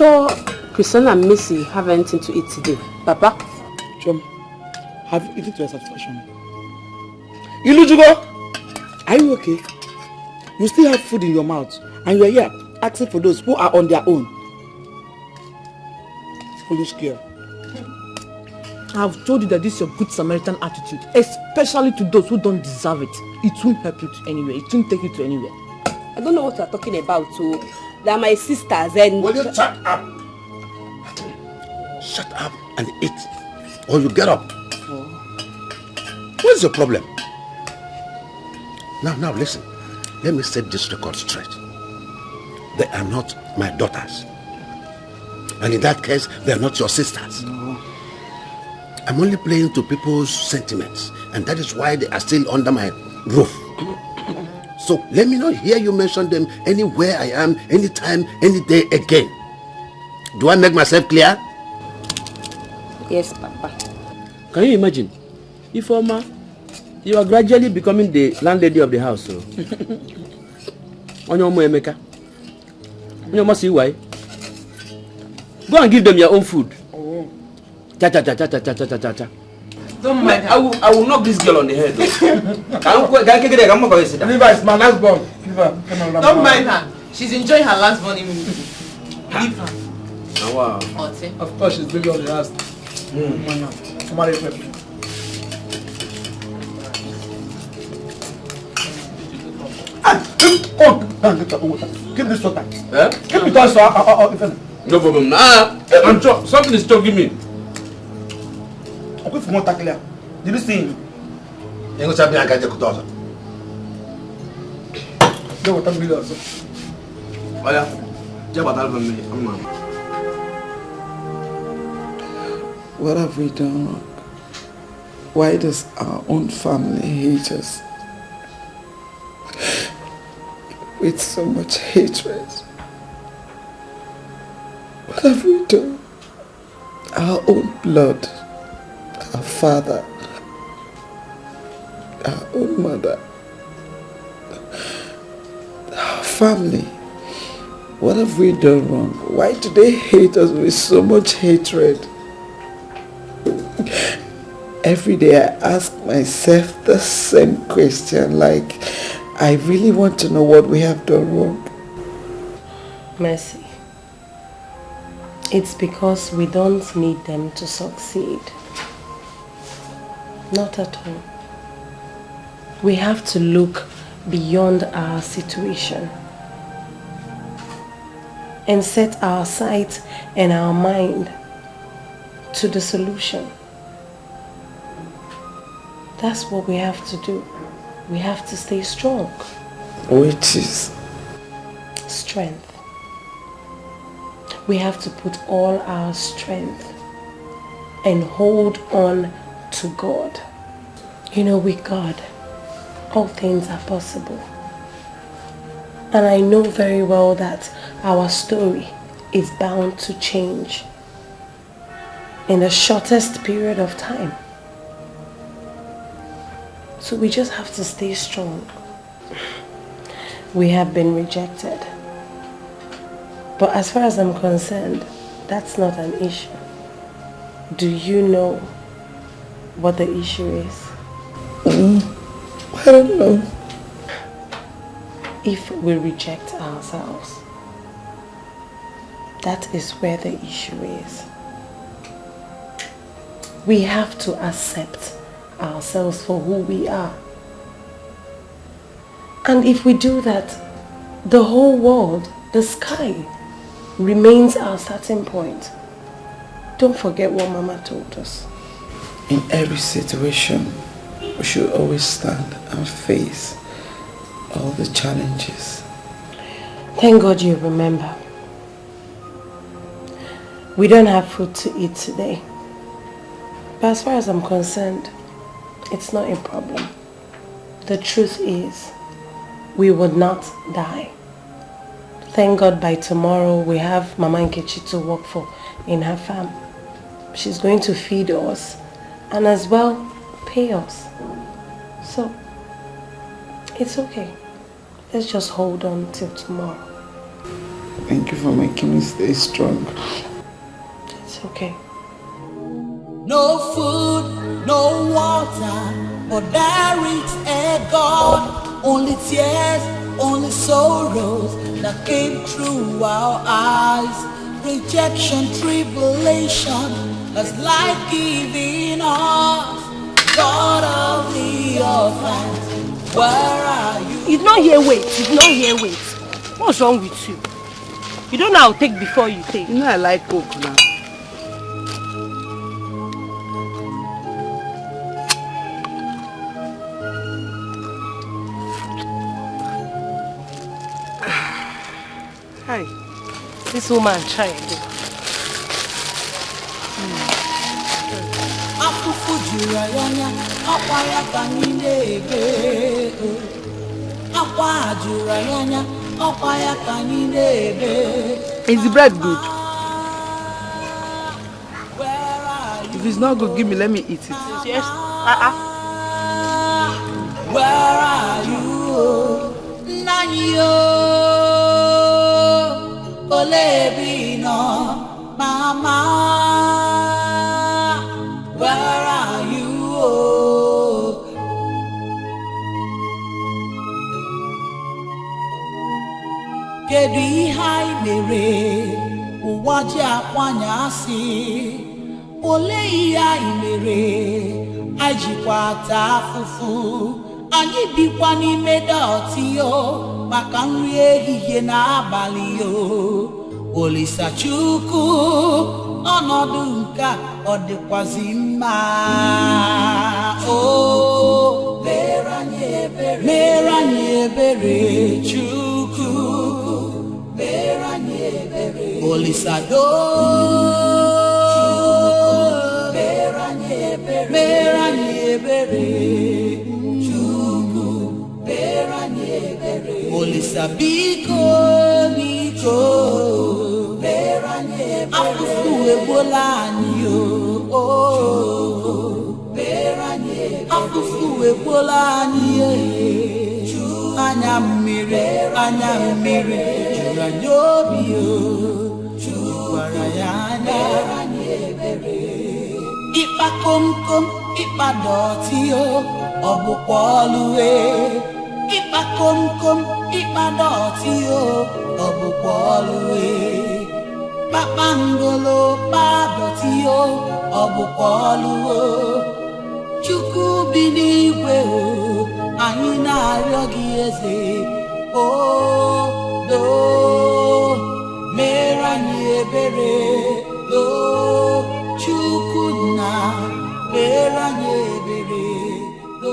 sure Christian and Missy have anything to eat today? Papa? Chum, have you eaten to your satisfaction? Ilujugo, are you okay? You still have food in your mouth and you are here asking for those who are on their own. Foolish girl. I've told you that this is your good Samaritan attitude, especially to those who don't deserve it. It won't help you to anywhere. It won't take you to anywhere. I don't know what you're talking about, so they are my sisters and... Will you shut up? Shut up and eat, or you get up. What's your problem? Now listen. Let me set this record straight. They are not my daughters. And in that case, they are not your sisters. No. I'm only playing to people's sentiments, and that is why they are still under my roof. So let me not hear you mention them anywhere I am, anytime, any day again. Do I make myself clear? Yes, Papa. Can you imagine? Ifeoma, you are gradually becoming the landlady of the house. So. Onyomo Emeka. Onyomo see why? Go and give them your own food. Cha. Don't mind. I will knock this girl on the head. Liva is my last born. Don't mind her. She's enjoying her last born. Leave her. Oh, wow. Of course, she's baby on the last. Give this water. Give it also. No problem. I'm sure something is choking me. Okay, for more tackle. Did you see him? You go tell me I can't take it also. Go with me also. Oh yeah. Just about 12 minutes. What have we done wrong? Why does our own family hate us with so much hatred? What have we done? Our own blood, our father, our own mother, our family. What have we done wrong? Why do they hate us with so much hatred? Every day I ask myself the same question, like, I really want to know what we have done wrong. Mercy. It's because we don't need them to succeed. Not at all. We have to look beyond our situation and set our sight and our mind to the solution. That's what we have to do. We have to stay strong. Which is? Strength. We have to put all our strength and hold on to God. You know, with God, all things are possible. And I know very well that our story is bound to change in the shortest period of time. So we just have to stay strong. We have been rejected. But as far as I'm concerned, that's not an issue. Do you know what the issue is? I don't know. If we reject ourselves, that is where the issue is. We have to accept ourselves for who we are. And if we do that, the whole world, the sky, remains our starting point. Don't forget what Mama told us. In every situation, we should always stand and face all the challenges. Thank God you remember. We don't have food to eat today. But as far as I'm concerned, it's not a problem. The truth is, we would not die. Thank God by tomorrow we have Mama Nkechi to work for in her farm. She's going to feed us and as well pay us. So, it's okay. Let's just hold on till tomorrow. Thank you for making me stay strong. It's okay. No food, no water, but there is a God. Only tears, only sorrows that came through our eyes. Rejection, tribulation, that's life giving us. God of the orphans, where are you? It's not here, wait. It's not here, wait. What's wrong with you? You don't know how to take before you take. You know I like Coke now. Hi. This woman trying to. Afufu jurayanya, akwa ya kanilebe. Akwa jurayanya, akwa ya kanilebe. Is the bread good? If it's not good, give me, let me eat it. Yes. Where are you? Nanyo. Olebino, Mama, where are you? Kedu ihe anyị mere ụwa ji akwanyasị? Ole ihe anyị mere anyị jikwa ata afụfụ? Anyị bikwa n'ime dọtị yo maka nri ehihie na abalị yo. Olisa Chukwu ọnọdụ nke ọ dịkwazị mma. Oh, mere anyị ebere Chukwu, mere anyị ebere. Olisa do, mere anyị ebere. Olisa biko biko, afụfụ egbola anyị o, afụfụ egbola anyị anya mmiri juru anyị obi o, gwara ya anya ịkpa komkom ịkpa dọtị o, ọ bụkwa ọlụwe. Ịkpa komkom ịkpa dọtị o, ọ bụkwa ọlụwe. Kpakpangolo kpa dọtị o, ọ bụkwa ọlụwe. Chukwu bi n'igwe o, anyị na-arịọ gị eze o, do mere anyị ebere do Chukwu na mere anyị ebere do.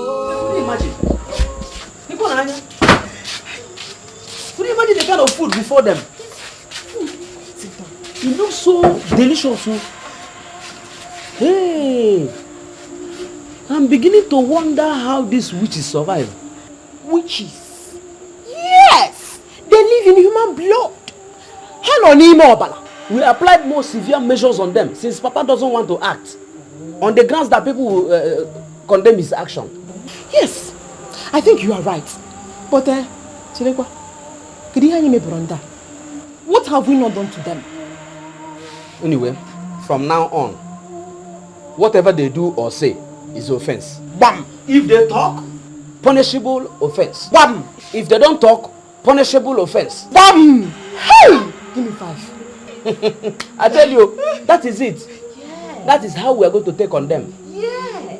Could you imagine the kind of food before them? It looks so delicious. Hey, I'm beginning to wonder how these witches survive. Witches? Yes! They live in human blood. We applied more severe measures on them since Papa doesn't want to act on the grounds that people will condemn his action. Yes, I think you are right. But, Chilekwa, what have we not done to them? Anyway, from now on, whatever they do or say is offense. Bam! If they talk, punishable offense. Bam! If they don't talk, punishable offense. Bam! Hey! Give me 5. I tell you, that is it. Yes. That is how we are going to take on them. Yes.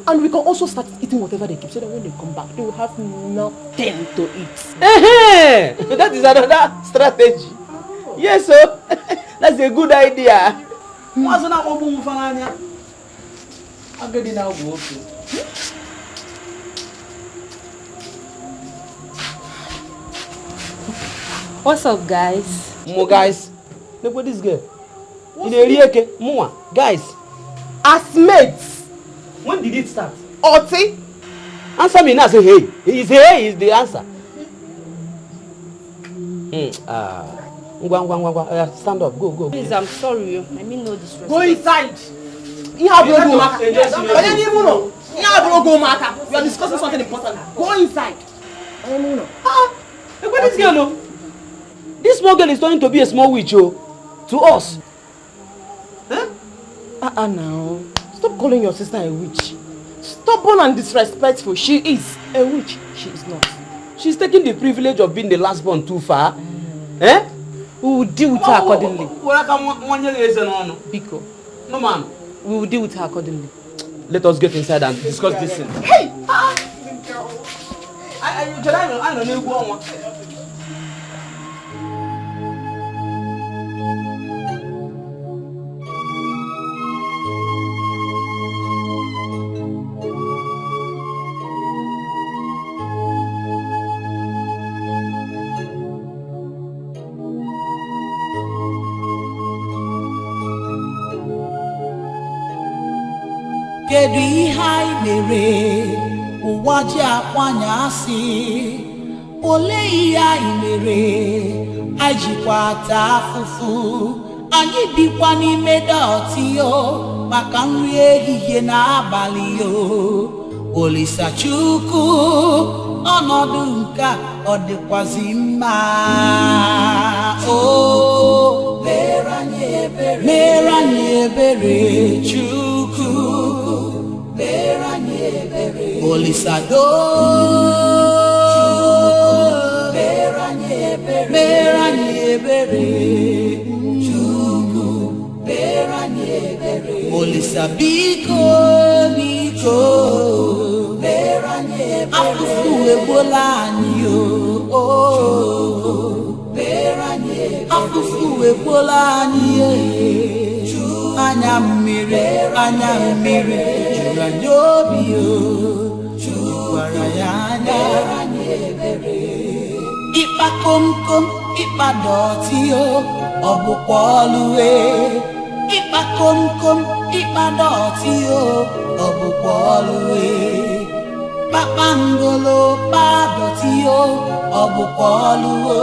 And we can also start eating whatever they keep so that when they come back, they will have nothing to eat. That is another strategy. Oh. Yes, sir. That's a good idea. What's up, guys? More guys. Look at this girl. Guys. As mates. When did it start? Oti. Answer me now. Say hey. Hey is the answer. Stand up. Go. Please, I'm sorry. I mean no disrespect. Go inside. You are discussing something important. Go inside. Look at this girl. This This small girl is turning to be a small witch, oh, to us. Now. Stop calling your sister a witch. Stubborn and disrespectful. She is a witch. She is not. She's taking the privilege of being the last born too far. Eh? We will deal with her accordingly. Biko. No, ma'am. We will deal with her accordingly. Let us get inside and discuss this thing. Hey! I don't know. Kedu ihe anyị mere ụwa ji akwanya asị ole ihe anyị mere anyị jikwa ata afụfụ anyị bikwa n'ime dọtị yo maka nri ehihie na abalị yo Olisa Chukwu ọnọdụ nke ọ dịkwazị mma o mere anyị ebere Chukwu Olisa do mere anyị ebere Chukwu Olisa biko biko mere anyị ebere afụfụ egbola anyị o mere anyị ebere afụfụ egbola anyị anya mmiri juru anyị obi gwara ya anya ịkpa komkom ịkpa dọtị ọ bụkwa ọlụwe ịkpa komkom ịkpa dọtị ọ bụkwa ọlụwe kpakpandolo kpa dọtị ọ bụkwa ọlụwe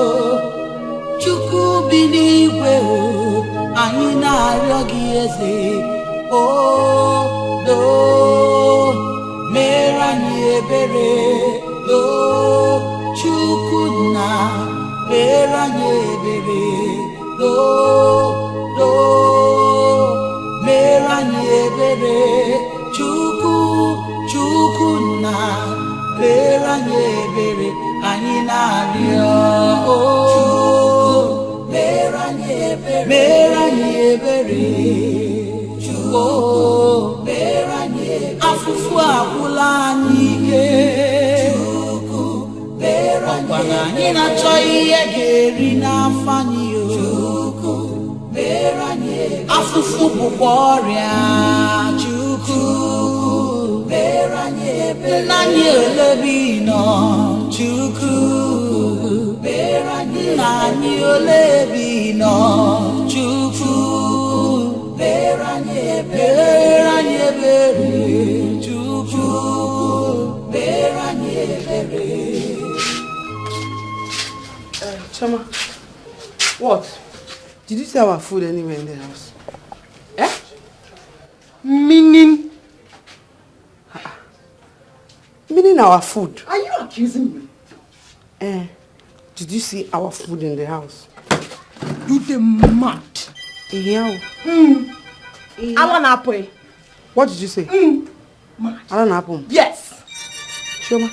Chukwu bi n'igwe anyị na-arịọ gị eze o do mere anyị ebere do Chukwu na mere anyị ebere do mere anyị ebere Chukwu na mere anyị ebere anyị na-arịọ o mere anyị ebere Chukwu afụfụ agwụla anyị ike Chukwu ọkwa na anyị na-achọ ihe ga-eri n'afọ anyị Chukwu afụfụ bụkwa ọrịa Chukwu nna anyị olebi nọ Chukwu nna anyị olebi nọ Chukwu mere anyị ebere Chukwu mere anyị ebere. Chama, what? Did you see our food anywhere in the house? Eh? Meaning our food. Are you accusing me? Did you see our food in the house? You the mad. Yeah. Alan Apple. What did you say? Mad. Alan Apple. Yes. Choma.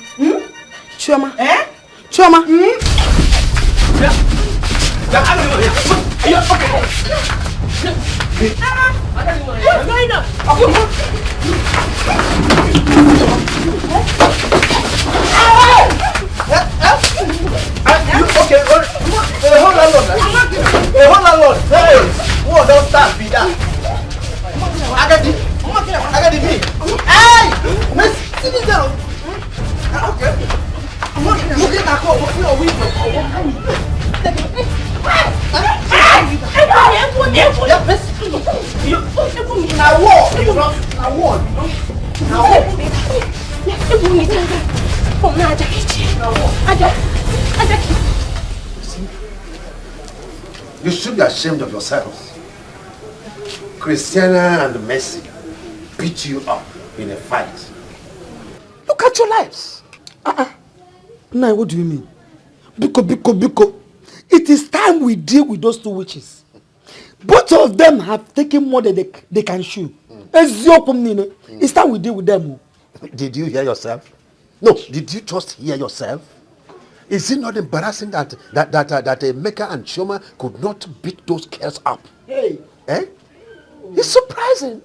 Choma. Eh? Choma. What's going on? Okay, hold on, Lord. Hey, what don't start be that? I got the me. Hey, let's sit it down. Okay. You get that call. What's your window? You should be ashamed of yourselves. Christiana and Mercy beat you up in a fight. Look at your lives. Nah, what do you mean? Biko. It is time we deal with those two witches. Both of them have taken more than they can chew. It's time we deal with them. Did you hear yourself? No, did you just hear yourself? Is it not embarrassing that Emeka and Chioma could not beat those girls up? Hey. Eh? It's surprising.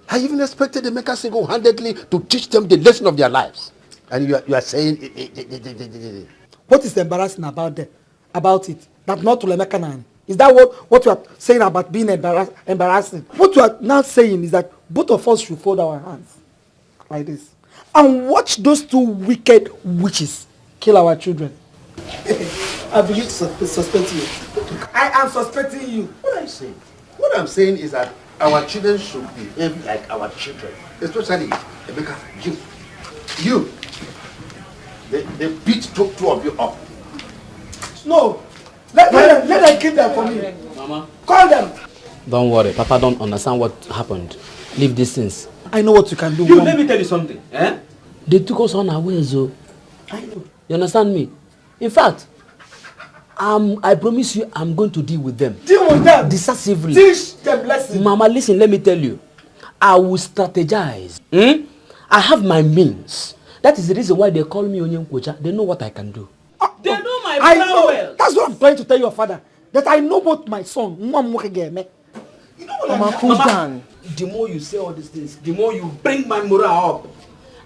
I even expected Emeka single-handedly to teach them the lesson of their lives. And you are saying... What is embarrassing about it? That not to Emeka and is that what you are saying about being embarrassing? What you are now saying is that both of us should fold our hands like this and watch those two wicked witches kill our children. I believe to suspect you. I am suspecting you. What are you saying? What I'm saying is that our children should behave like our children. Especially, Emeka, you. They beat two of you up. No. Let them kill them for me. Mama. Call them. Don't worry. Papa don't understand what happened. Leave these things. I know what you can do. Let me tell you something. Eh? They took us on our way, so. I know. You understand me? In fact, I promise you I'm going to deal with them. Deal with them? Decisively. Teach them lesson. Mama, listen, let me tell you. I will strategize. I have my means. That is the reason why they call me Onyenkwocha. They know what I can do. They know my I plan know. well. That's what I'm trying to tell your father. That I know what my son. You know what Mama, cool down. The more you say all these things, the more you bring my morale up.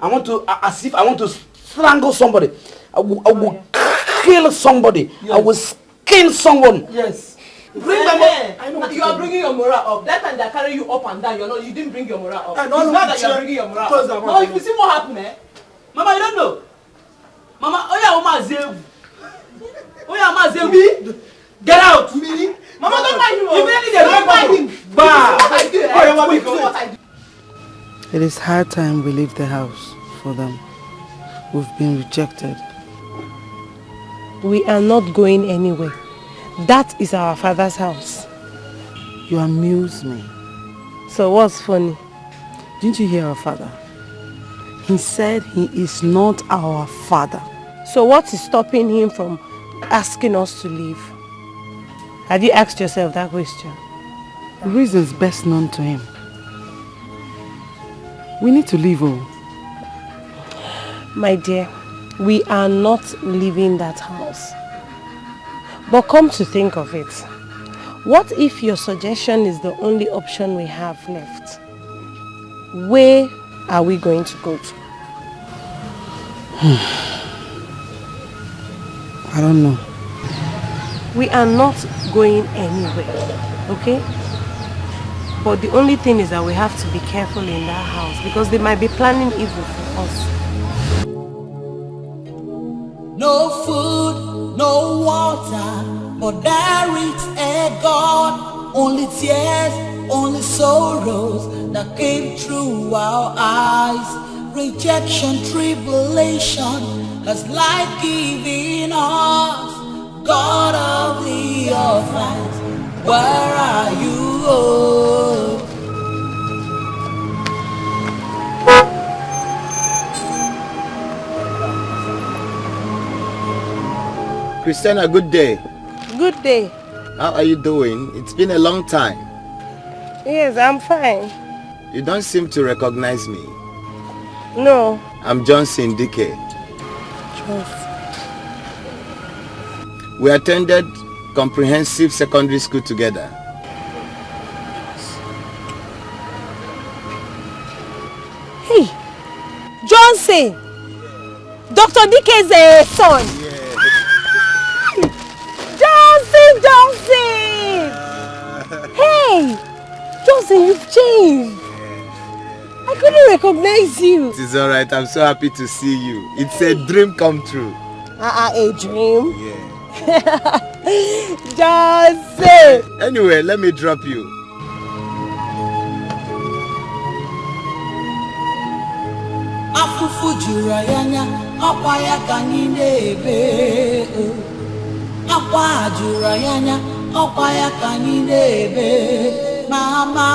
I want to, as if I want to strangle somebody. I will kill somebody. Yes. I will skin someone. Yes. Bring my morale. I know you are bringing your morale up. That time they carry you up and down. You didn't bring your morale up. It's not that you are bringing your morale up. No, if you see what happened, Mama, you don't know. Mama, get out. Me? Mama, don't mind him. Don't mind him. It is high time we leave the house for them. We've been rejected. We are not going anywhere. That is our father's house. You amuse me. So what's funny? Didn't you hear our father? He said he is not our father. So what is stopping him from asking us to leave? Have you asked yourself that question? The reasons best known to him. We need to leave. My dear, we are not leaving that house. But come to think of it, what if your suggestion is the only option we have left? Where are we going to go to? I don't know. We are not going anywhere, okay? But the only thing is that we have to be careful in that house because they might be planning evil for us. No food, no water, but there is a God. Only tears, only sorrows that came through our eyes. Rejection, tribulation, has life given us. God of the orphans, where are you? Oh. Christiana, good day. Good day. How are you doing? It's been a long time. Yes, I'm fine. You don't seem to recognize me. No. I'm Johnson Dikeh. Johnson. We attended comprehensive secondary school together. Hey, Johnson! Dr. Dikeh's son! Yeah. Johnson! Hey! Johnson, you've changed! I couldn't recognize you. It is alright, I'm so happy to see you. It's a dream come true. A dream? Yeah. Johnson! Anyway, let me drop you. Afufu juru anya, akwa ya ka anyị na-ebe. Akwa juru anya, akwa ya ka anyị na-ebe. Mama,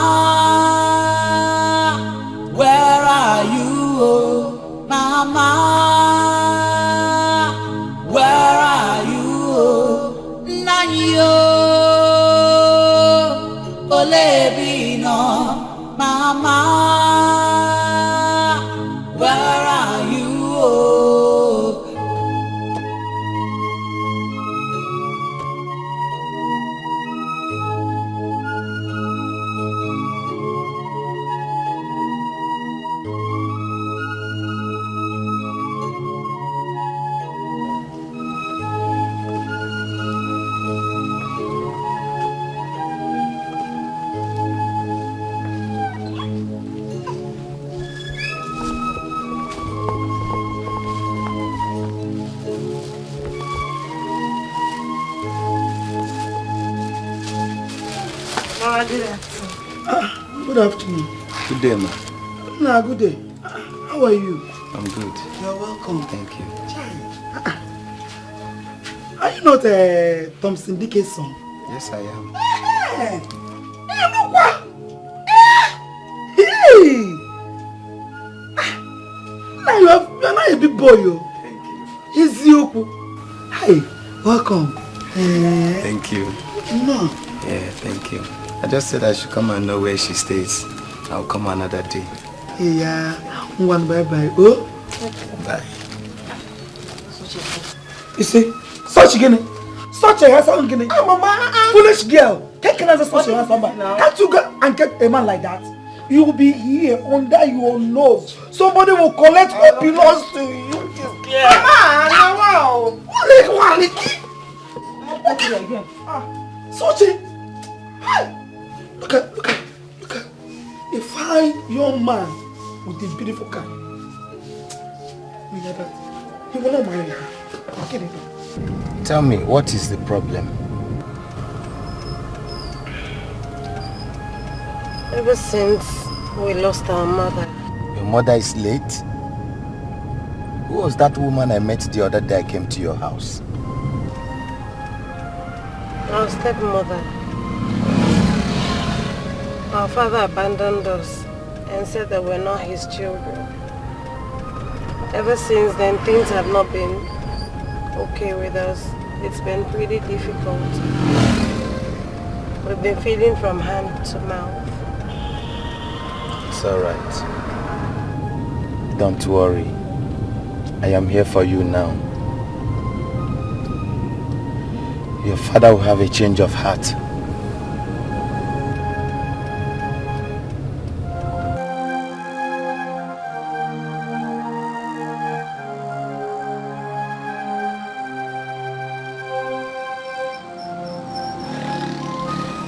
where are you? Oh, Mama, where are you? Oh, Good afternoon. Good day, ma. Nah, good day. How are you? I'm good. You're welcome. Thank you. Are you not Thompson Dikeh's son? Yes, I am. Hey! Now you're not a big boy, yo. Thank you. Easy, Hi, welcome. Thank you. No. Yeah, thank you. I just said I should come and know where she stays. I'll come another day. Yeah, one bye-bye. Oh? Bye. You see, such a handsome guinea. Mama, foolish girl. Can't such a handsome man. Can't you go and get a man like that? You will be here under your nose. Somebody will collect what belongs to you. Mama, wow. Such a look at a fine young man with a beautiful car. He will not marry her. Tell me, what is the problem? Ever since we lost our mother. Your mother is late? Who was that woman I met the other day I came to your house? Our stepmother. Our father abandoned us and said that we're not his children. Ever since then, things have not been okay with us. It's been pretty difficult. We've been feeding from hand to mouth. It's alright. Don't worry. I am here for you now. Your father will have a change of heart.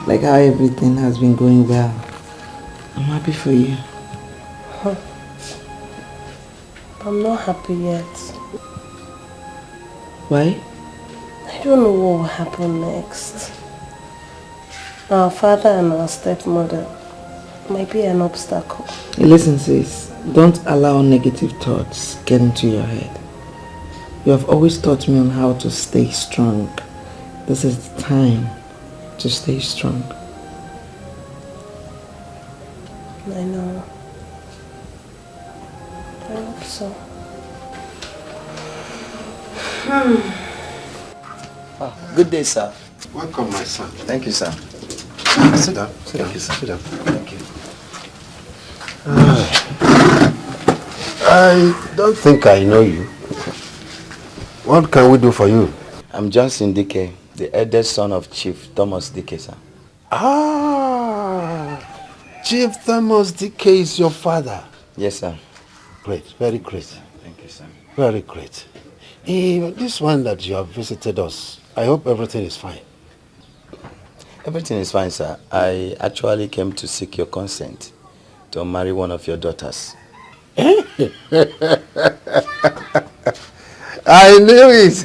Like how everything has been going well. I'm happy for you. Huh. I'm not happy yet. Why? I don't know what will happen next. Our father and our stepmother might be an obstacle. Hey, listen, sis. Don't allow negative thoughts get into your head. You have always taught me on how to stay strong. This is the time to stay strong. I know. I hope so. Good day, sir. Welcome, my son. Thank you, sir. Sit down. Thank you, sir. Sit down. Thank you. I don't think I know you. What can we do for you? I'm Johnson Dikeh, the eldest son of Chief Thomas Dikeh, sir. Ah, Chief Thomas Dikeh is your father. Yes, sir. Great, very great. Thank you, sir. Very great. This one that you have visited us, I hope everything is fine. Everything is fine, sir. I actually came to seek your consent to marry one of your daughters. I knew it.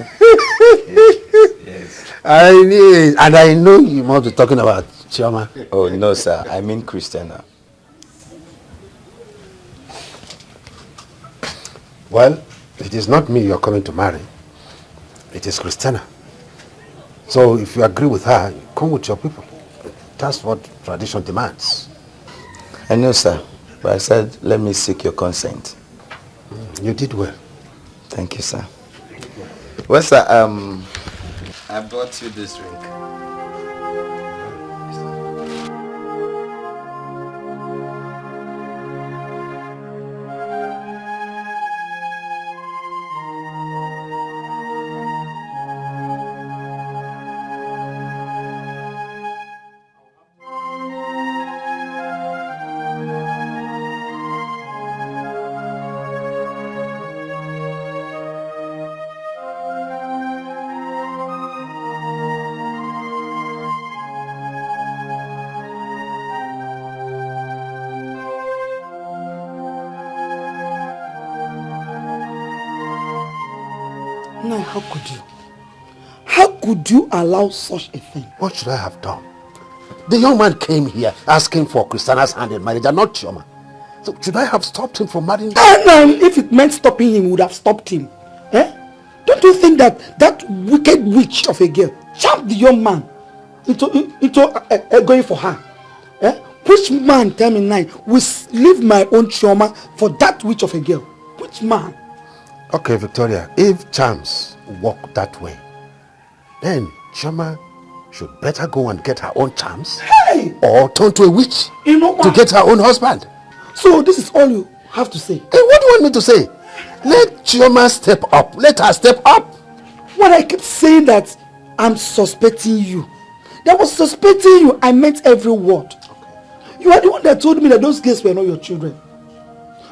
Yes. I knew it. And I know you must be talking about Chioma. Oh, no, sir. I mean Christina. Well, it is not me you're coming to marry. It is Christina. So if you agree with her, come with your people. That's what tradition demands. I know, sir. But I said, let me seek your consent. You did well. Thank you, sir. Well, sir, I brought you this drink. Now, how could you? How could you allow such a thing? What should I have done? The young man came here asking for Christiana's hand in marriage and not Chioma. So should I have stopped him from marrying? And if it meant stopping him, we would have stopped him. Don't you think that that wicked witch of a girl charmed the young man into going for her? Which man, tell me now, will leave my own Chioma for that witch of a girl? Which man? Okay, Victoria, if charms work that way, then Chioma should better go and get her own charms, or turn to a witch to get her own husband. So this is all you have to say? Hey, what do you want me to say? Let Chioma step up. Let her step up. When I keep saying that I'm suspecting you, that was suspecting you. I meant every word. You are the one that told me that those girls were not your children.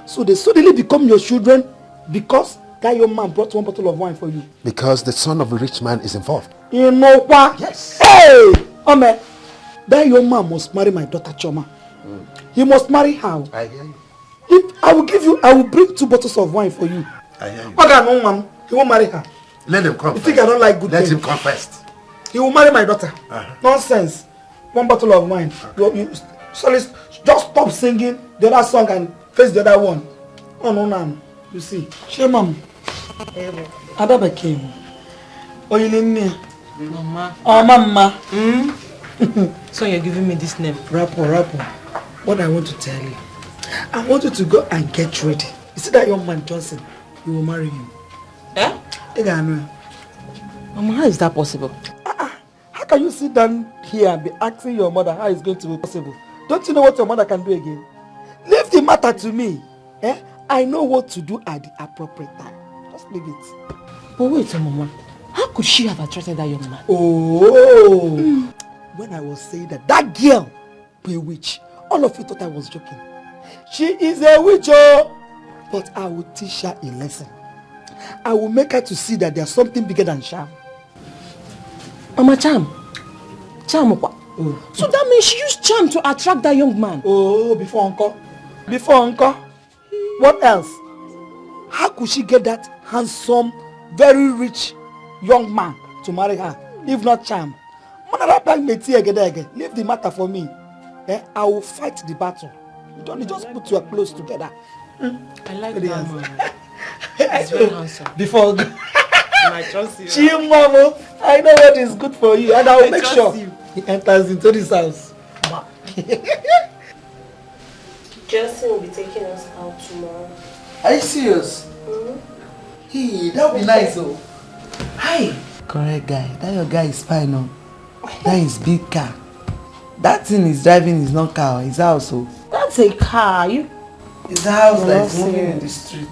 So they suddenly become your children because that young man brought one bottle of wine for you. Because the son of a rich man is involved. You know what? Yes. Hey! Ome, that young man must marry my daughter Chioma. He must marry her. I hear you. If I will bring 2 bottles of wine for you. I hear you. Okay, no, ma'am. He won't marry her. Let him come. You think I don't like good Let things? him come first. He will marry my daughter. Nonsense. 1 bottle of wine. Sorry, just stop singing the other song and face the other one. Oh no. You see. Shemam. Agaba came. Oh, you need me. Mama. Oh, mama. So you're giving me this name? Rapper. What I want to tell you, I want you to go and get ready. You see that young man Johnson? You will marry him. Mama, how is that possible? How can you sit down here and be asking your mother how it's going to be possible? Don't you know what your mother can do again? Leave the matter to me. I know what to do at the appropriate time. Just leave it. But wait, Mama. How could she have attracted that young man? Oh! When I was saying that girl be a witch, all of you thought I was joking. She is a witch, but I will teach her a lesson. I will make her to see that there's something bigger than charm. Mama, charm? Charm? Oh. So that means she used charm to attract that young man? Oh, before uncle. What else? How could she get that handsome, very rich young man to marry her, if not charm? Leave the matter for me. I will fight the battle. You don't just put your clothes together. I like that man. He's very handsome. Before I trust you. Chimamo, I know what is good for you, and I will make sure he enters into this house. Justin will be taking us out tomorrow. Are you serious? Hey, that would be nice though. Hi. Correct guy. That your guy is fine, no? That is big car. That thing is driving is not car, it's house. That's a car. It's a house that is moving in the street.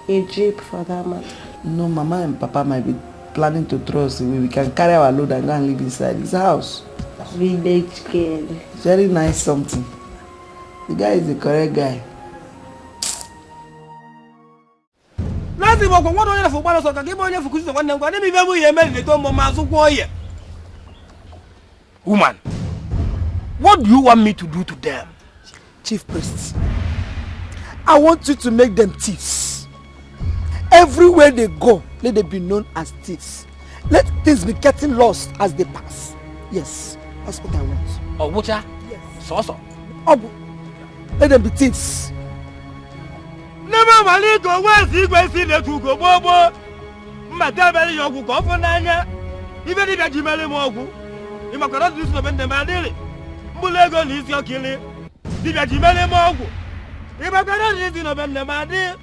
A jeep for that matter. No, Mama and Papa might be planning to throw us away. We can carry our load and go and live inside. It's a house. Village girl. Very nice something. The guy is the correct guy. Woman, what do you want me to do to them? Chief priests, I want you to make them thieves. Everywhere they go, let them be known as thieves. Let things be getting lost as they pass. Yes, that's what I want. Oh, Bucha? Yes. So. Let them be thieves. Never money go west, you go see the two go bobo. Madame, you go for Nanya. Even if you marry Mogu, you must not listen to the Madiri. Bulego is your killing. Did you marry Mogu? You must not listen to the Madiri.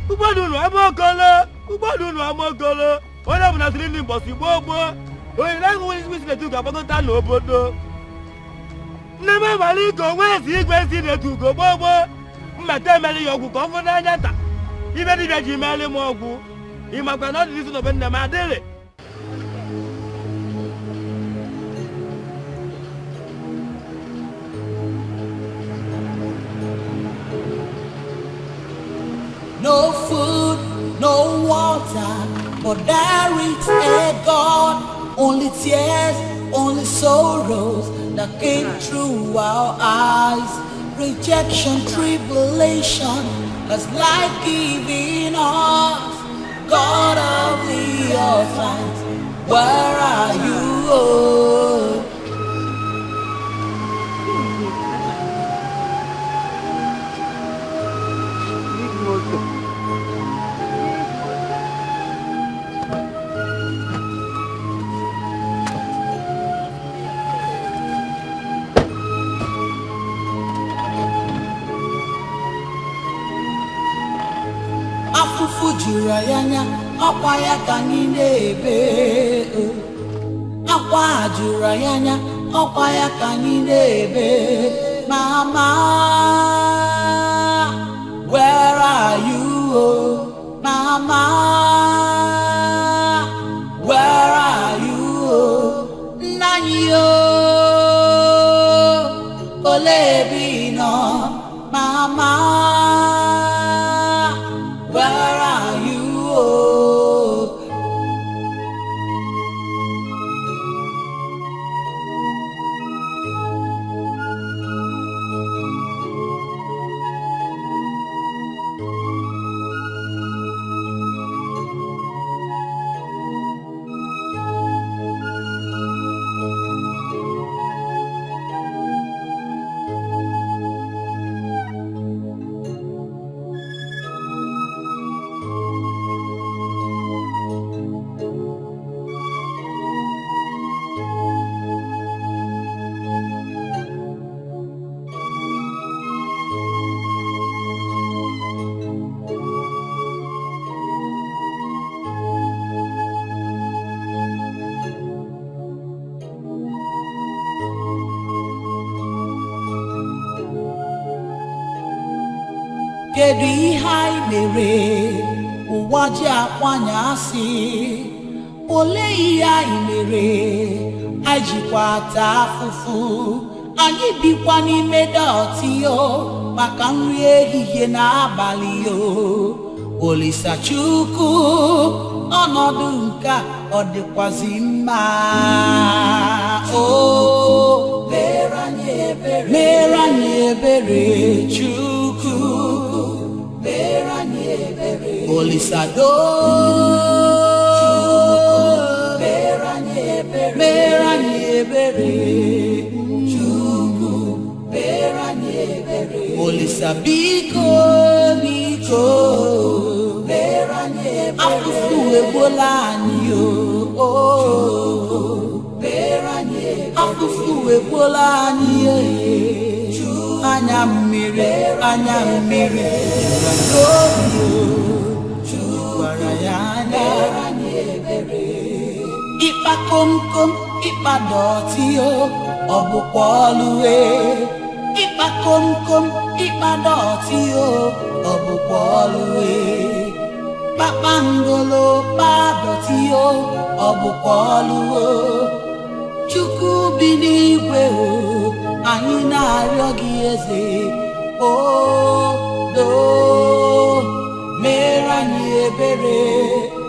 Who do no color? Who do no color? What I'm not really impossible. When I go with the two Gabagotan, no bodo. Never money go west, you go see the two go bobo. Madame, you go for Nanya. Even if you marry Mogu, you must not listen to the Madiri. No food, no water, but there is a God. Only tears, only sorrows that came through our eyes. Rejection, tribulation, as life giving us. God of the orphans, where are you? Oh? juru anya ọkwa ya ka anyị na-ebe akwa juru anya ọkwa ya ka anyị na-ebe mama where are you mama where are you nanya ole bi no mama where are you kedu ihe anyị mere ụwa ji akwanya asị olee ihe anyị mere anyị jikwa ata afụfụ anyị bikwa n'ime dọtị yo maka nri ehihie na abalị yo Olisa Chukwu ọnọdụ nke ọ dịkwazi mma o mere anyị ebere Chukwu Olisa do mere anyị ebere Chukwu Olisa biko biko afụfụ egbola anyị o afụfụ egbola anyị anya mmiri gwara ya anya ịkpa komkom ịkpa dọtị ọ bụkwa ọlụwe ịkpa komkom ịkpa dọtị ọ bụkwa ọlụwe kpakpandolo kpa dọtị ọ bụkwa ọlụwe Chukwu bi n'igwe anyị na-arịọ gị eze o do mere anyị ebere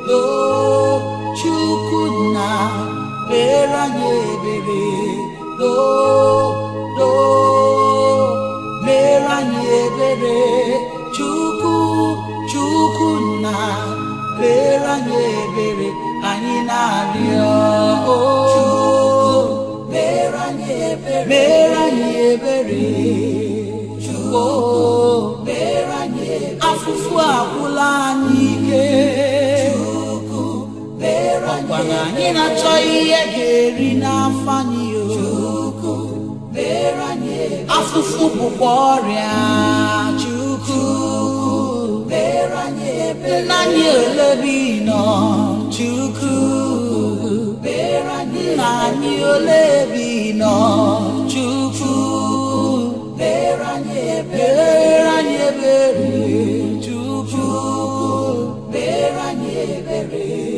do Chukwu na mere anyị ebere do mere anyị ebere Chukwu na mere anyị ebere anyị na-arịọ mere anyị ebere Chukwu afụfụ agwụla anyị ike ọkwa na anyị na-achọ ihe ga-eri n'afọ anyị afụfụ bụkwa ọrịa Chukwu nna anyị olebi nọ Chukwu nna anyị olebi nọ Chukwu mere anyị ebere Chukwu mere anyị ebere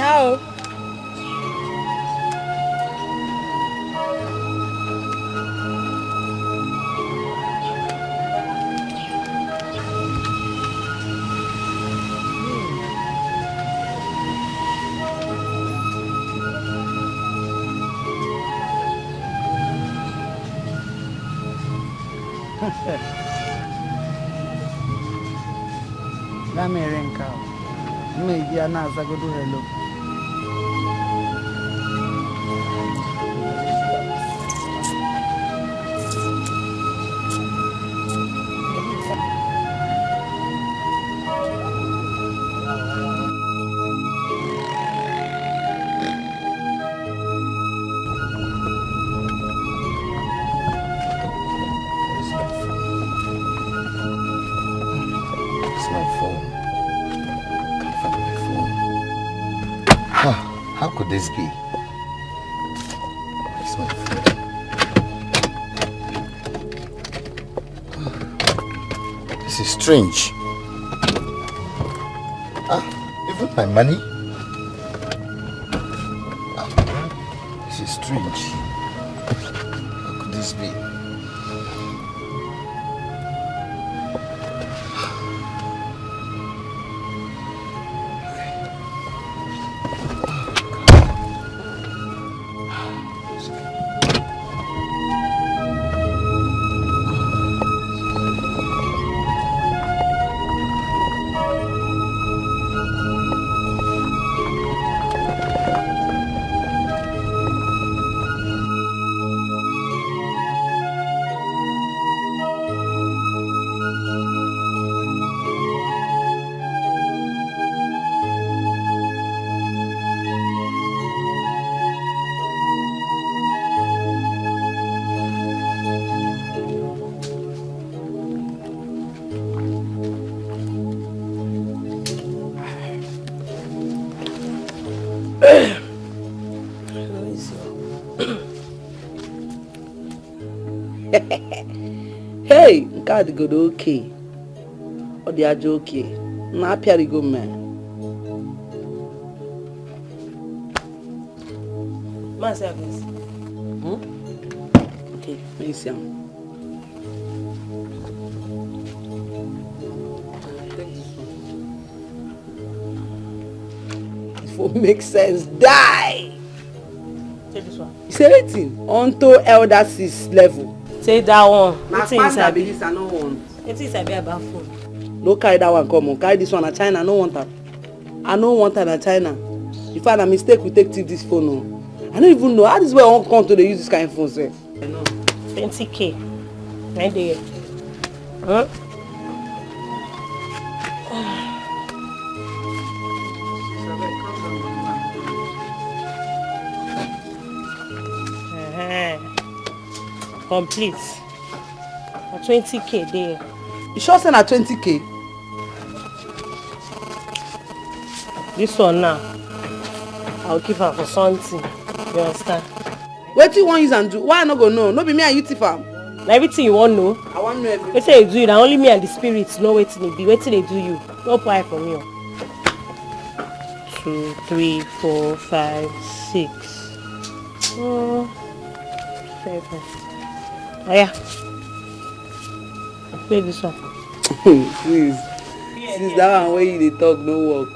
How? Na mere nke a. Maybe I na azagodo hello. How could this be? Where's my phone? This is strange. Even my money? This is strange. How could this be? Hey, God good okay. Or the ajo okay. Na apia go man. Man service. Okay, me see am. If it make sense, die. Take this one. You say anything onto elder sis level. Take that one. What's inside this? I no want. It's inside about phone. No carry that one come on. Carry this one at China. I no want that. I no want that at China. If I a mistake, we take this phone. No. I don't even know how this way I won't come to use this kind of phone. Say. I know. 20K. Right there. Huh? Complete. 20K there. You sure say na 20K? This one now, I'll keep her for something. You understand? What do you want use and do? Why I not go know? No be me and you tifam. Now everything you want know. I want know everything. Wetin they do you? Now only me and the spirits know wetin they be. Wetin they do you? No pry from you. 2, 3, 4, 5, 6. 7. Oh yeah. Play this one. Please. Since that one where you dey talk no work.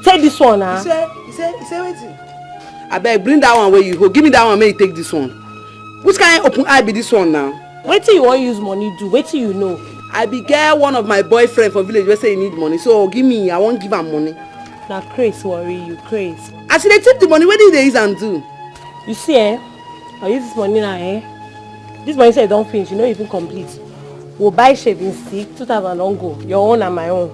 Take this one now. You say wetin? Abeg bring that one where you go. Give me that one, may you take this one. Which kind of open eye be this one now? Wetin you want use money do? Wetin you know? I be get one of my boyfriend for village wey say he need money, so give me. I wan give am money. Na craze worry you, craze. As you dey take the money, wetin you dey use am do? You see I use this money now This money say don't finish, you know even complete. We'll buy shaving stick, 2,000 don't go. Your own and my own.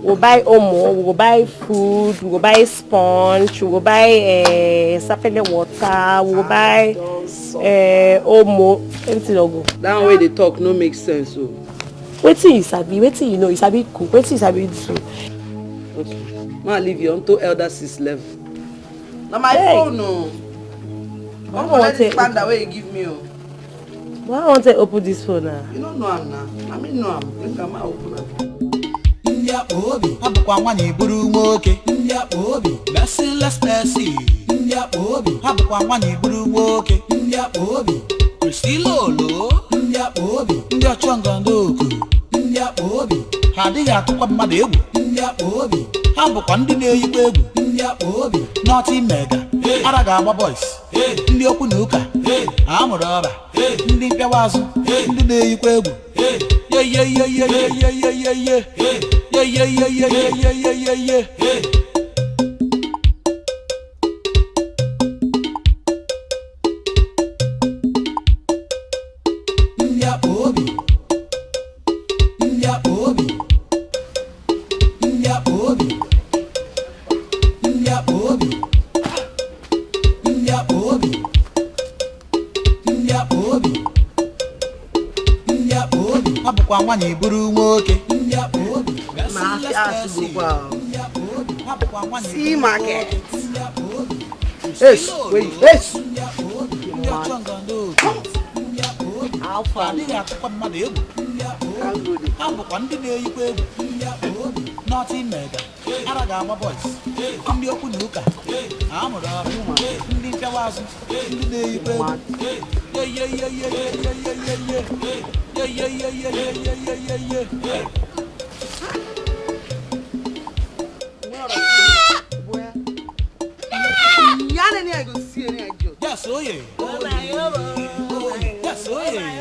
We'll buy omo, we'll buy food, we'll buy sponge, we'll buy sapele water, we'll buy omo, everything will go. That way they talk no make sense. So. Wetin you sabi, wetin you know, you sabi cook, wetin you sabi do. Okay. Ma leave you until elder sis level. Now my phone no. I want to expand that way you give me. Why I want to open this phone now? You don't know I'm now. I mean no I'm. Look at my open it. ndị akpa obi abụkwa nwanyị buru nwoke ndị akpa obi merciless mercy ndị akpa obi abụkwa nwanyị buru nwoke ndị akpa obi Kristilolo ndị akpa obi ndị ọchọngọndọ oku ndị akpa obi ha adịghị atụkwa mmadụ egwu ndị akpa obi ha bụkwa ndị na-eyikwa egwu ndị akpa obi nọtị mega ara ga-agba boys ndị okwu na ụka amụrụ ọba ndị mpịawa azụ ndị na-eyikwa egwu nwanyị buru nwoke See market. Yes, wait, yes. How far? Nothing mega. Agaba boys. Ndị okwu na ụka. Amụrụ ọrụ. Ndị mpịawaazụ. Ndị na-eyikwa egwu. Yes, oh yeah. Yes, oh yeah.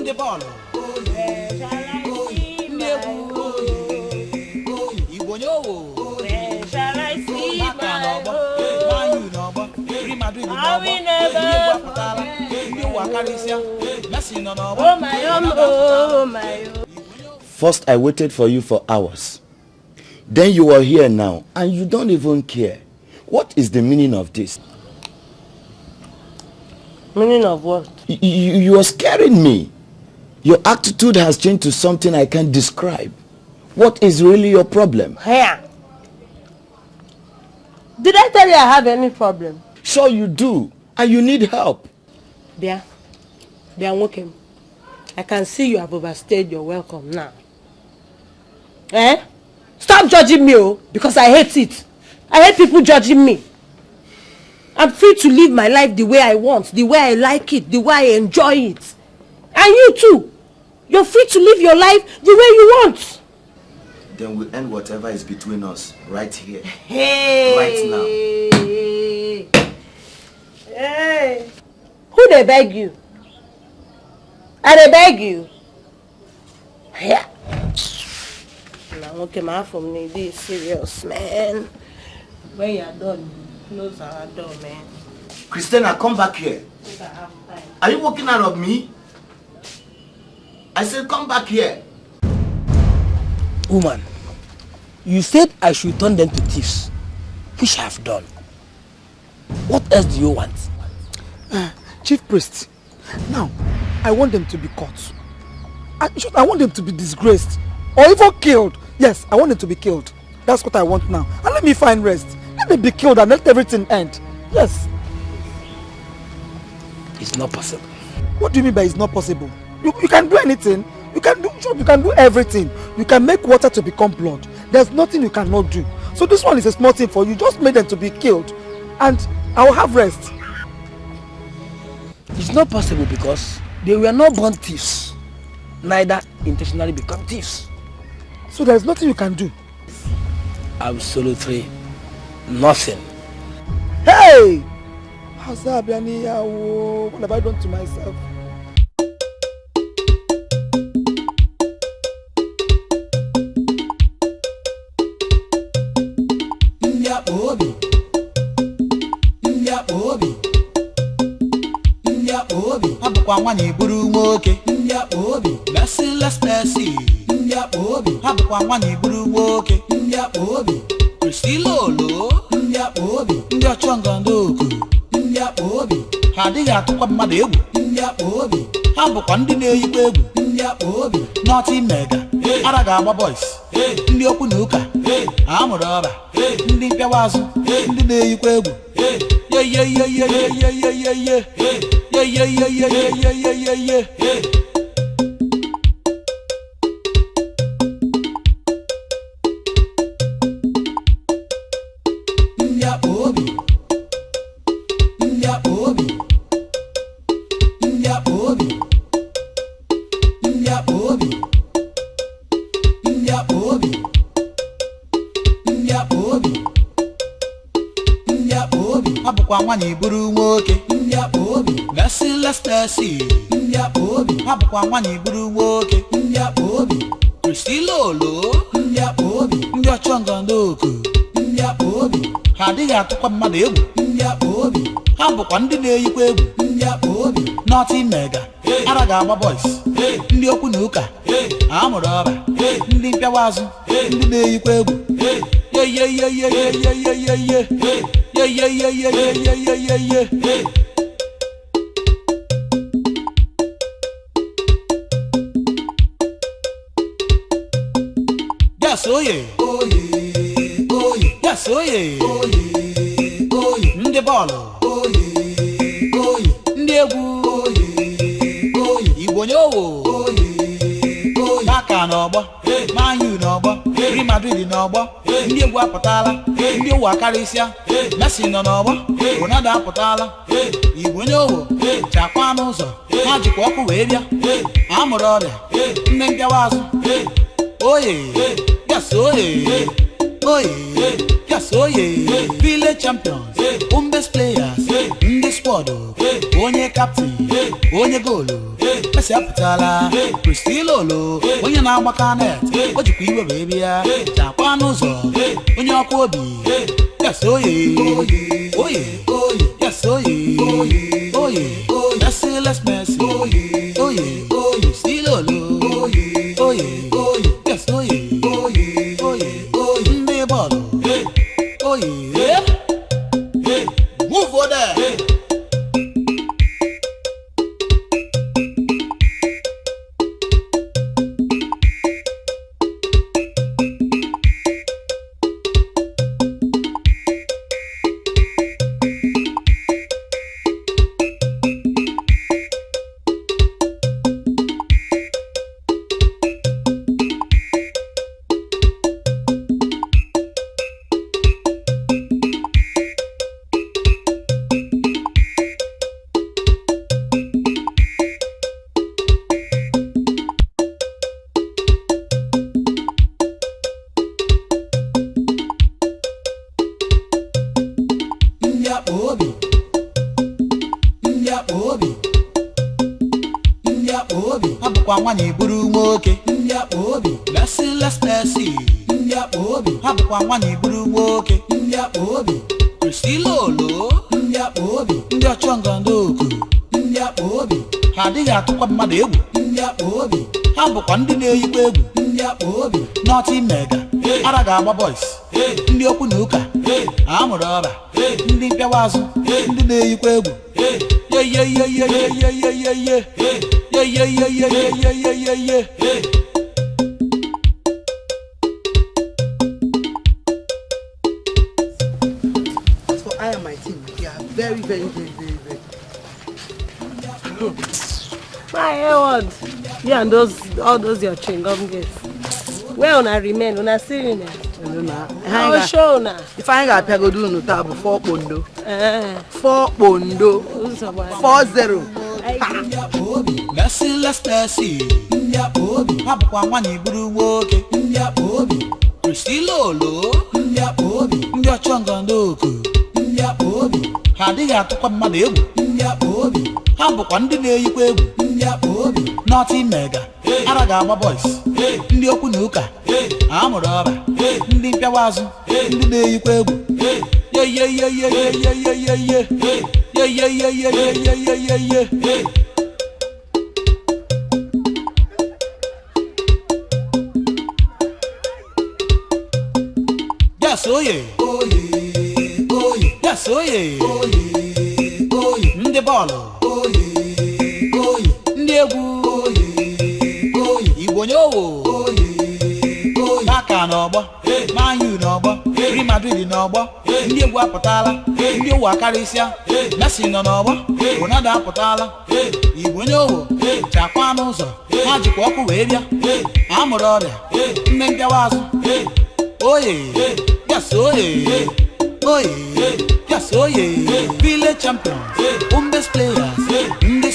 Ndị bọọlụ. Ndị egwu. Igbo nyowo. Shall I see my home? Are we never? Oh my home, oh my home. First, I waited for you for hours. Then you are here now, and you don't even care. What is the meaning of this? Meaning of what? You are scaring me. Your attitude has changed to something I can't describe. What is really your problem? Here. Did I tell you I have any problem? Sure you do, and you need help. Bia, welcome. I can see you have overstayed your welcome now. Eh? Stop judging me, oh, because I hate it. I hate people judging me. I'm free to live my life the way I want, the way I like it, the way I enjoy it. And you too. You're free to live your life the way you want. Then we'll end whatever is between us right here. Hey. Right now. Hey. Who they beg you? I they beg you. Yeah. Now okay, my from me this serious, man. When you're done, close our door, man. Christina, come back here. Are you walking out of me? I said come back here. Woman, you said I should turn them to thieves, which I have done. What else do you want? Chief Priest, now, I want them to be caught. I want them to be disgraced or even killed. Yes, I want them to be killed. That's what I want now. And let me find rest. Let me be killed and let everything end. Yes. It's not possible. What do you mean by it's not possible? You can do anything. You can do everything. You can make water to become blood. There's nothing you cannot do. So this one is a small thing for you. Just make them to be killed and I will have rest. It's not possible because they were not born thieves, neither intentionally become thieves. So there's nothing you can do? Absolutely nothing. Hey! What have I done to myself? Abụkwa nwanyị buru nwoke ndị akpa obi merciless mercy ndị akpa obi abụkwa nwanyị buru nwoke ndị akpa obi Kristilolo ndị akpa obi ndị ọchọngọndọ oku ndị akpa obi ha adịghị atụkwa mmadụ egwu ndị akpa obi ha bụkwa ndị na-eyikwa egwu ndị akpa obi nọtị mega ara ga-agba boys ndị okwu na ụka amụrụ ọba ndị mpịawaazụ ndị na-eyikwa egwu nwanyị buru nwoke ndị akpa obi merciless Mercy ndị akpa obi ha bụkwa nwanyị buru nwoke ndị akpa obi Kristilolo ndị akpa obi ndị ọchọngọndoko ndị akpa obi ha adịghị atụkwa mmadụ egwu ndị akpa obi ha bụkwa ndị na-eyikwa egwu ndị akpa obi Naughty Mega ara ga-agba boys ndị okwu na ụka amụrụ ọba ndị mpịawa azụ ndị na-eyikwa egwu yes oye yes oye ndị bọọlụ ndị egwu Igbo nye owo Baka n'ọgbọ Man U n'ọgbọ Real Madrid n'ọgbọ ndị egwu apụtala ndị ụwa akarịsịa Messi nọ n'ọgbọ Ronaldo apụtala Igbo nye owo chakwa n'ụzọ ha jikwa ọkụ wee bịa amụrụ ọrịa ndị mpịawa azụ oye yes oye yes oye village champions best players ndị squad onye captain onye goolu Messi apụtala Kristilolo onye na-agbaka net o jikwa iwe wee bịa chakwa n'ụzọ onye ọkụ obi yes oye yes oye merciless Mercy oye Kristilolo oye yes oye ndị bọọlụ oye move over there. Nwanyị buru nwoke ndị akpa obi merciless Mercy ndị akpa obi ha bụkwa nwanyị buru nwoke ndị akpa obi Kristilolo ndị akpa obi ndị ọchọngọndoko ndị akpa obi ha adịghị atụkwa mmadụ egwu ndị akpa obi ha bụkwa ndị na-eyikwa egwu ndị akpa obi Naughty Mega ara ga-agba boys ndị okwu na ụka amụrụ ọba ndị mpịawa azụ ndị na-eyikwa egwu So I and my team, we are very My head, you and all those your chewing gum guys. Where una remain? Una still in there? Oh, show na. If I ain't got to do no table 4 pondo. 4 pondo. 4-0. Merciless Mercy ndị akpa obi ha bụkwa nwanyị buru nwoke ndị akpa obi Kristilolo ndị akpa obi ndị ọchọngọndoko ndị akpa obi ha adịghị atụkwa mmadụ egwu ndị akpa obi ha bụkwa ndị na-eyikwa egwu ndị akpa obi Naughty Mega ara ga-agba boys ndị okwu na ụka amụrụ ọba ndị mpịawa azụ ndị na-eyikwa egwu yes oye yes oye ndị bọọlụ ndị egwu Igbo nye owo Baka n'ọgbọ Man U n'ọgbọ Real Madrid n'ọgbọ ndị egwu apụtala ndị ụwa akarịsịa Messi nọ n'ọgbọ Ronaldo apụtala Igbo nye owo chakwa n'ụzọ ha jikwa ọkụ wee bịa amụrụ ọrịa ndị mpịawa azụ oye yes oye yes oye village champions best players ndị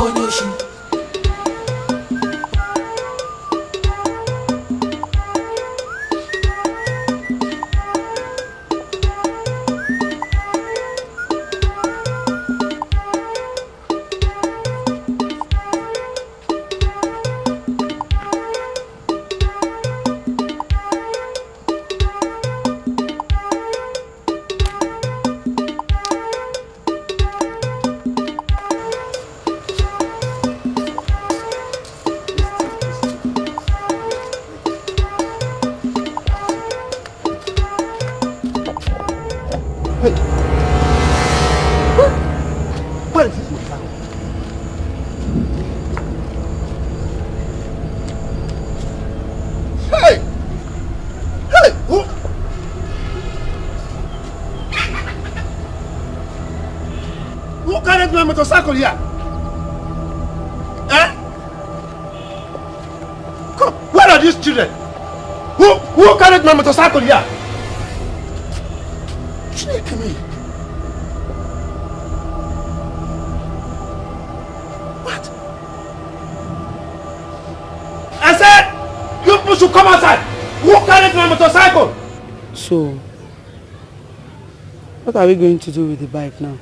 bonyoshi. My motorcycle here. Eh? Come, where are these children? Who carried my motorcycle here? Check me. What? I said, you people should come outside. Who carried my motorcycle? So, what are we going to do with the bike now?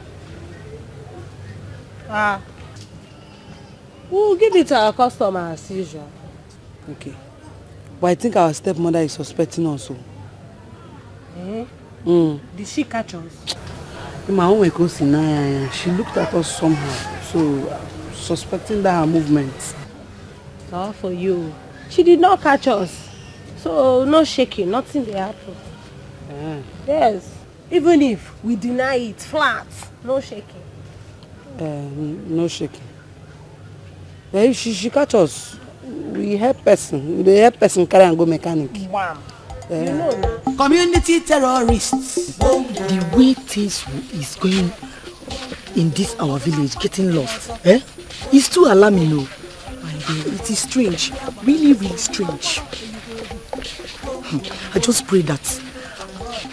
We'll give it to our customer as usual. Okay. But I think our stepmother is suspecting also. Did she catch us? In my own way, she looked at us somehow. So, suspecting that her movements. Not for you. She did not catch us. So, no shaking, nothing will happen. Yes. Even if we deny it flat, no shaking. No shaking. Yeah, if she catch us, we help person. We help person carry and go mechanic. Wow. You know that. Community terrorists. The way things is going in this our village, getting lost, it's too alarming, no. It is strange, really, really strange. I just pray that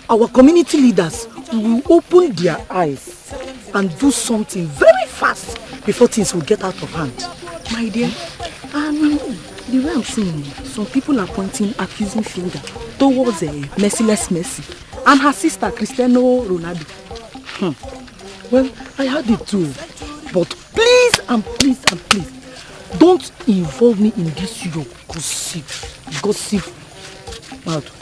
our community leaders will open their eyes and do something very fast before things will get out of hand. My dear, the way I'm seeing, some people are pointing accusing finger towards Merciless Mercy and her sister Cristiano Ronaldo. Well, I heard it too, but please and please and please, don't involve me in this your gossip.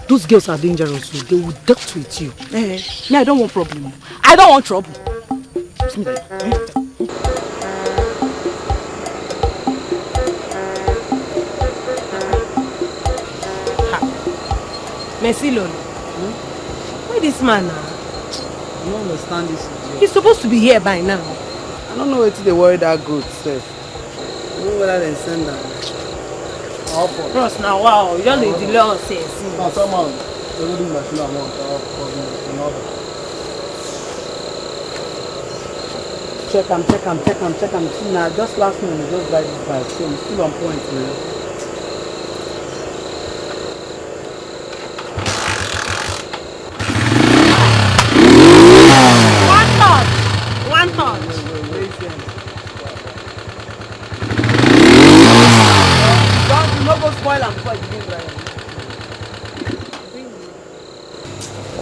Those girls are dangerous, so they will dealt with you. Me, I don't want problem. I don't want trouble. Merci, Lolo. Where this man now? I don't understand this. He's supposed to be here by now. I don't know where they worry that goat, sef. I don't know whether they send them. Bros, now wow, you don't need the law says. Someone, they will do machine amount in order. Check them. See now, just last minute, just buy this bike. So I'm still on point, man. One touch. Don't not go spoil am before you begin drive.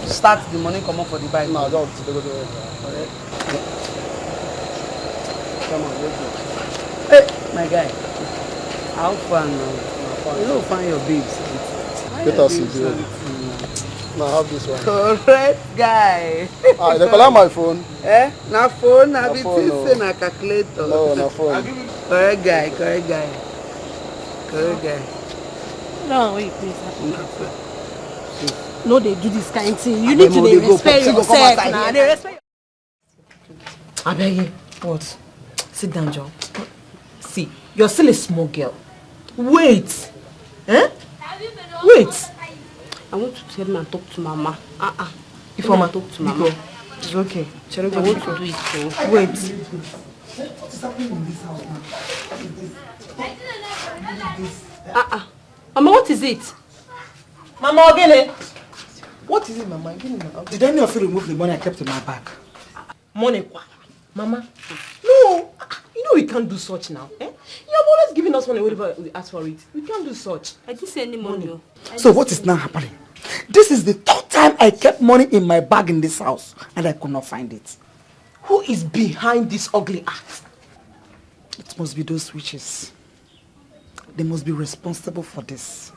Start the money come up for the bike. No, don't go there. Come on, let's go. Hey, my guy. How far now? You don't find your babes. Let us see. Now have this one. Correct guy. They call my phone. Na phone, na be phone, say na calculator. No, na phone. Correct guy. No, wait, please. No, they do this kind of thing. You need to respect yourself. Nah, they respect. I beg you. What? Sit down, John. See, you're still a small girl. Wait. Wait. I want to tell me and talk to Mama. If Mama talk to Mama. It's okay. I want to do it too. Wait. What is happening in this house now? Mama, what is it? Mama, again. What is it, Mama? Did any of you remove the money I kept in my bag? Money, Mama. No. You we can't do such now. Eh? You have always given us money whenever we ask for it. We can't do such. I didn't say any money. So what is now happening? This is the third time I kept money in my bag in this house and I could not find it. Who is behind this ugly act? It must be those witches. They must be responsible for this.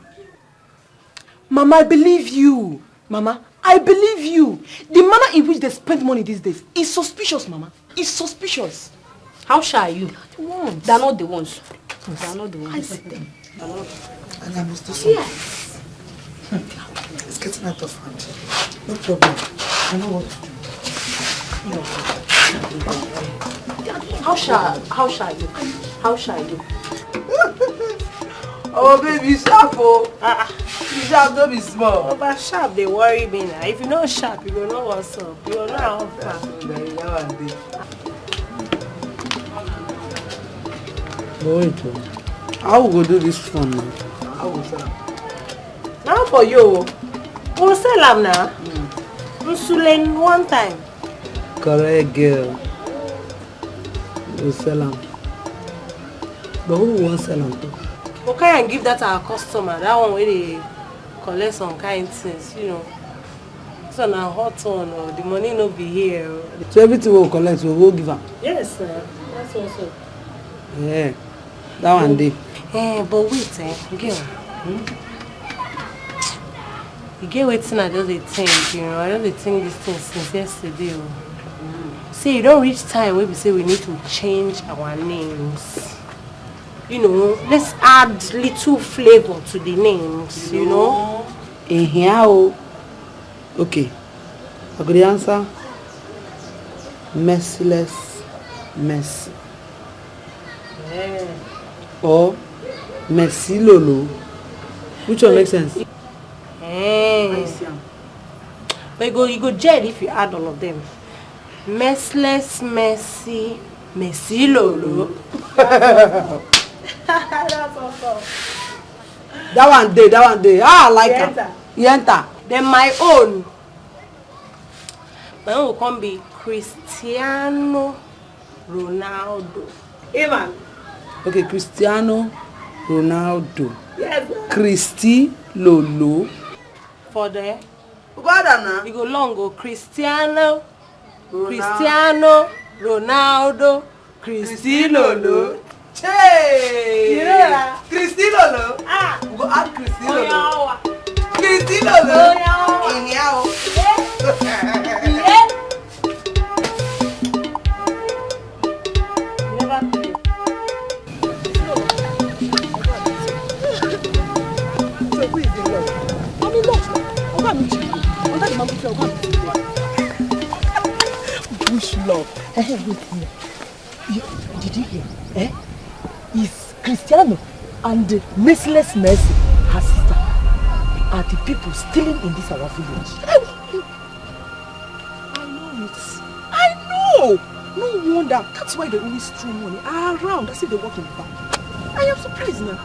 Mama, I believe you. Mama, I believe you. The manner in which they spend money these days is suspicious, Mama. It's suspicious. How sure are you? They are not the ones. They are not the ones. I see them. And I must do something. Yes. It's getting out of hand. No problem. I know what to do. How sure are you? How sure are you? Oh baby, sharp oh. You sharp, don't be small. Oh, but sharp, they worry me now. If you know sharp, you will know what's up. You will know how far. Wait, how we go do this fun now? How we sell? Now for you, we'll sell them now. We'll one time. Correct girl. We'll sell them. But who won't sell them to? Okay, and give that to our customer. That one where they collect some kind things, you know. So now hot one, or the money no be here. So everything we'll collect, we'll give them. Yes, sir. That's also. Yeah, that one day. But wait, girl. You get waiting, I just think, you know. I just think this thing since yesterday. See, you don't reach time where we say we need to change our names. You know, let's add little flavor to the names, you know. Okay. I could answer merciless mercy. Yeah. Or mercy lolo. Which one makes sense? But you go jail if you add all of them. Merciless mercy, mercy lolo. That's awesome. That one day. Ah, I like it. You enter. Then my own will come be Cristiano Ronaldo. Evan. Okay, Cristiano Ronaldo. Yes. Christy Lolo. For there. You go long go Cristiano Ronaldo. Christy Lolo. Hey! You know that? Christy Lolo. Ah! We go add Christy Lolo. Oh, Christy Lolo. Bush love. Did you hear? Is Cristiano and the merciless Mercy, her sister, are the people stealing in this our village. I know it. I know. No wonder. That's why they always throw money around as if they work in the bank. I am surprised now.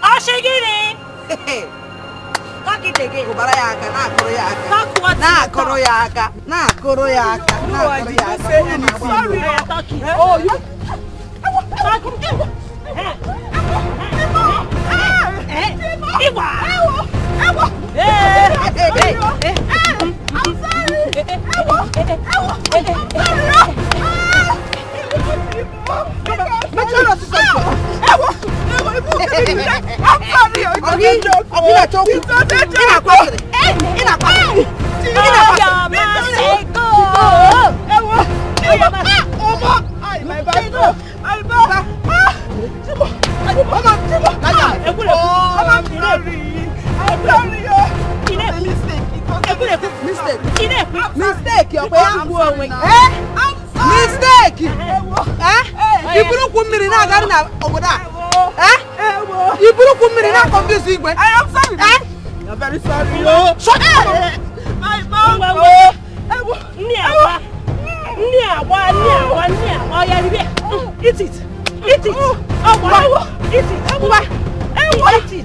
Ashigiri. Talk it again. Sorry, I am talking. Oh, you. I am sorry. I'm very sorry. Shut up. My mom. Eat it. Eat it. Eat it. Eat it.